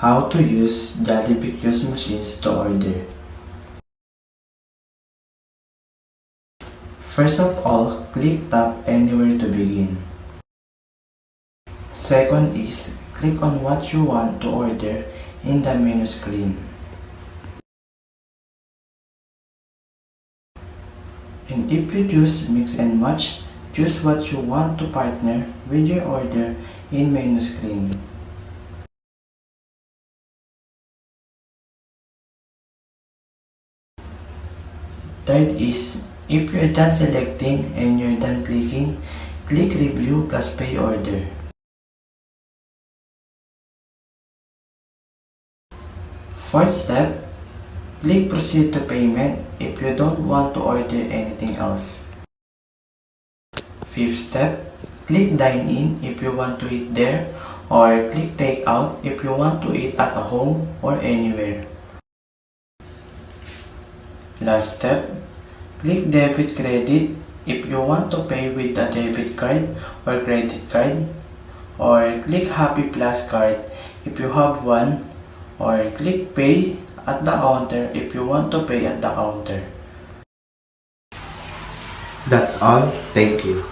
How to use Jollibee kiosk machines to order. First of all, click Tap Anywhere to begin. Second is, click on what you want to order in the menu screen. And if you choose Mix and Match, choose what you want to partner with your order in menu screen. Third is, if you're done selecting and you're done clicking, click Review plus Pay Order. Fourth step, click Proceed to Payment if you don't want to order anything else. Fifth step, click Dine In if you want to eat there, or click Take Out if you want to eat at home or anywhere. Last step, click Debit Credit if you want to pay with a debit card or credit card, or click Happy Plus card if you have one, or click Pay at the counter if you want to pay at the counter. That's all. Thank you.